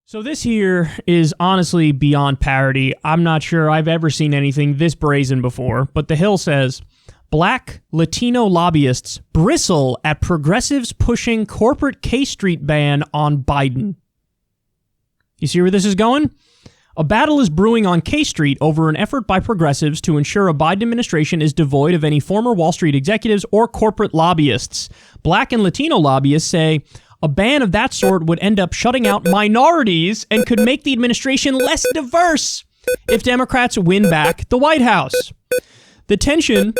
So this here is honestly beyond parody. I'm not sure I've ever seen anything this brazen before, but The Hill says, Black Latino lobbyists bristle at progressives pushing corporate K Street ban on Biden. You see where this is going? A battle is brewing on K Street over an effort by progressives to ensure a Biden administration is devoid of any former Wall Street executives or corporate lobbyists. Black and Latino lobbyists say a ban of that sort would end up shutting out minorities and could make the administration less diverse if Democrats win back the White House. The tensions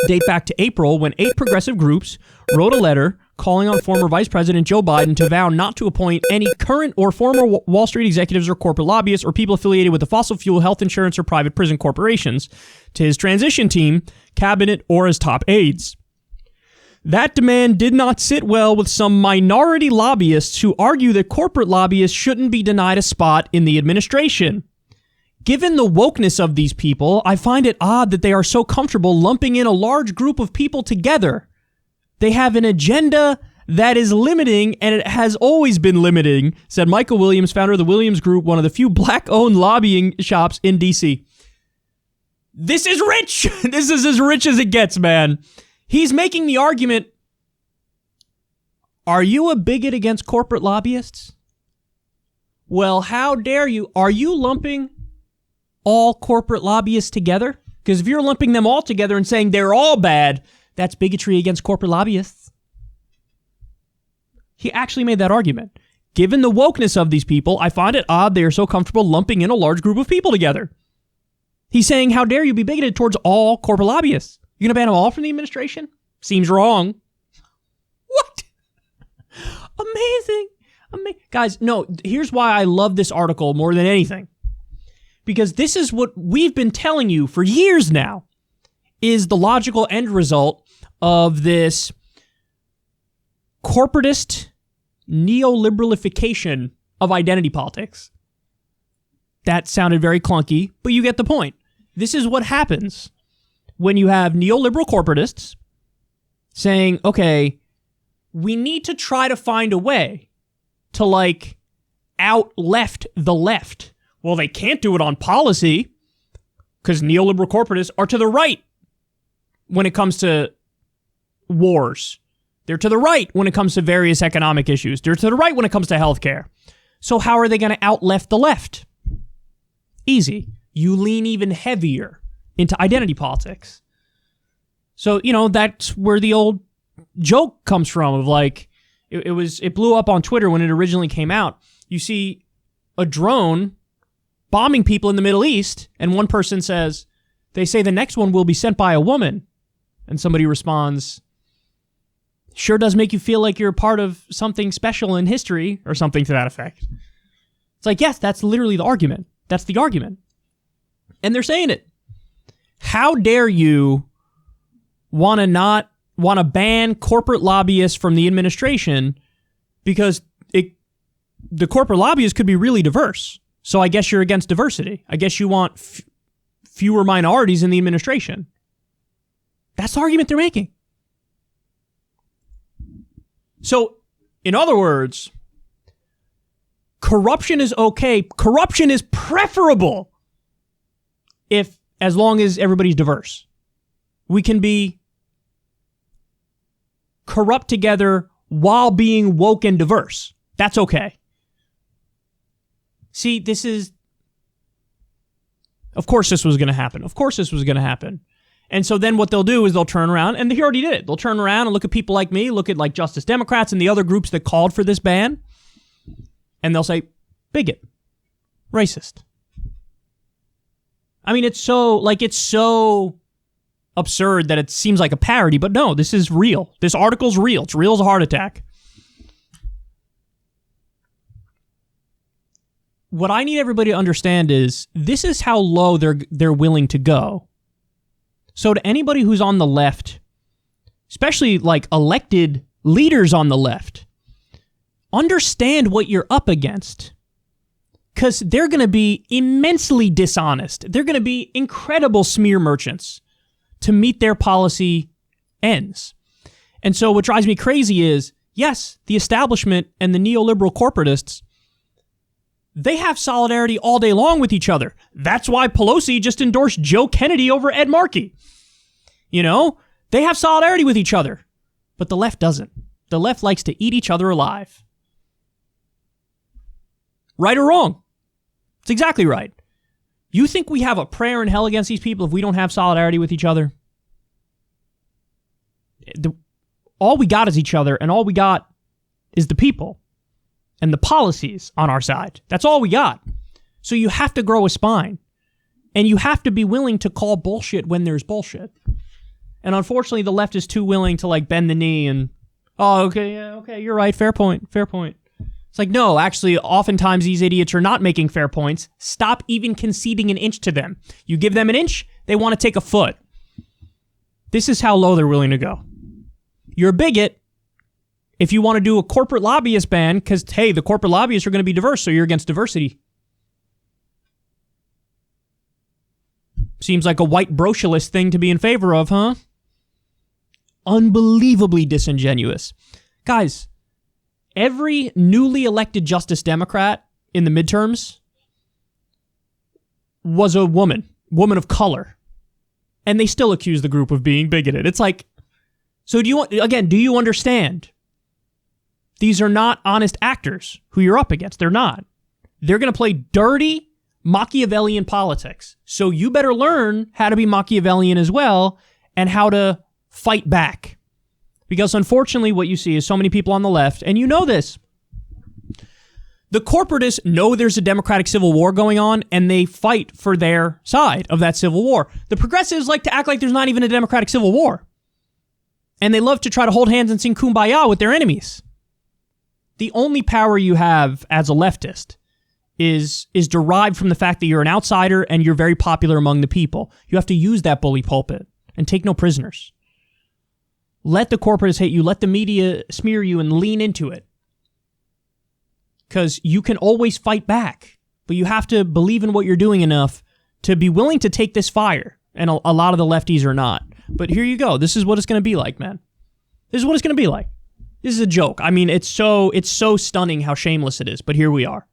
date back to April when 8 progressive groups wrote a letter calling on former Vice President Joe Biden to vow not to appoint any current or former Wall Street executives or corporate lobbyists or people affiliated with the fossil fuel, health insurance, or private prison corporations to his transition team, cabinet, or as top aides. That demand did not sit well with some minority lobbyists who argue that corporate lobbyists shouldn't be denied a spot in the administration. Given the wokeness of these people, I find it odd that they are so comfortable lumping in a large group of people together. They have an agenda that is limiting, and it has always been limiting, said Michael Williams, founder of the Williams Group, one of the few black-owned lobbying shops in D.C. This is rich. This is as rich as it gets, man. He's making the argument, are you a bigot against corporate lobbyists? Well, how dare you? Are you lumping all corporate lobbyists together? Because if you're lumping them all together and saying they're all bad, that's bigotry against corporate lobbyists. He actually made that argument. Given the wokeness of these people, I find it odd they are so comfortable lumping in a large group of people together. He's saying, how dare you be bigoted towards all corporate lobbyists? You're going to ban them all from the administration? Seems wrong. What? Amazing. Guys, no, here's why I love this article more than anything. Because this is what we've been telling you for years now is the logical end result of this corporatist neoliberalification of identity politics. That sounded very clunky, but you get the point. This is what happens when you have neoliberal corporatists saying, okay, we need to try to find a way to out-left the left. Well, they can't do it on policy because neoliberal corporatists are to the right when it comes to wars. They're to the right when it comes to various economic issues. They're to the right when it comes to healthcare. So how are they going to out-left the left? Easy. You lean even heavier into identity politics. So, that's where the old joke comes from of it blew up on Twitter when it originally came out. You see a drone bombing people in the Middle East, and one person says, they say the next one will be sent by a woman. And somebody responds, sure does make you feel like you're a part of something special in history, or something to that effect. It's yes, that's literally the argument. That's the argument. And they're saying it. How dare you want to ban corporate lobbyists from the administration because the corporate lobbyists could be really diverse. So I guess you're against diversity. I guess you want fewer minorities in the administration. That's the argument they're making. So, in other words, corruption is okay. Corruption is preferable as long as everybody's diverse. We can be corrupt together while being woke and diverse. That's okay. See, of course this was going to happen. And so then what they'll do is they'll turn around, and he already did it. They'll turn around and look at people like me, look at Justice Democrats and the other groups that called for this ban, and they'll say, bigot, racist. I mean, it's so absurd that it seems like a parody, but no, this is real. This article's real. It's real as a heart attack. What I need everybody to understand is this is how low they're willing to go. So to anybody who's on the left, especially elected leaders on the left, understand what you're up against. Because they're going to be immensely dishonest. They're going to be incredible smear merchants to meet their policy ends. And so what drives me crazy is yes, the establishment and the neoliberal corporatists, they have solidarity all day long with each other. That's why Pelosi just endorsed Joe Kennedy over Ed Markey. They have solidarity with each other, but the left doesn't. The left likes to eat each other alive. Right or wrong? It's exactly right. You think we have a prayer in hell against these people if we don't have solidarity with each other? All we got is each other, and all we got is the people and the policies on our side. That's all we got. So you have to grow a spine, and you have to be willing to call bullshit when there's bullshit. And unfortunately, the left is too willing to bend the knee and, okay, you're right, fair point. It's like, no, actually, oftentimes these idiots are not making fair points. Stop even conceding an inch to them. You give them an inch, they want to take a foot. This is how low they're willing to go. You're a bigot if you want to do a corporate lobbyist ban because, hey, the corporate lobbyists are going to be diverse, so you're against diversity. Seems like a white brocialist thing to be in favor of, huh? Unbelievably disingenuous. Guys, every newly elected Justice Democrat in the midterms was a woman of color. And they still accuse the group of being bigoted. It's like, so do you understand? These are not honest actors who you're up against. They're not. They're going to play dirty Machiavellian politics. So you better learn how to be Machiavellian as well and how to fight back. Because unfortunately what you see is so many people on the left, and you know this, the corporatists know there's a democratic civil war going on, and they fight for their side of that civil war. The progressives like to act like there's not even a democratic civil war. And they love to try to hold hands and sing Kumbaya with their enemies. The only power you have as a leftist is derived from the fact that you're an outsider and you're very popular among the people. You have to use that bully pulpit and take no prisoners. Let the corporatists hate you. Let the media smear you and lean into it. Because you can always fight back. But you have to believe in what you're doing enough to be willing to take this fire. And a lot of the lefties are not. But here you go. This is what it's going to be like, man. This is what it's going to be like. This is a joke. I mean, it's so stunning how shameless it is. But here we are.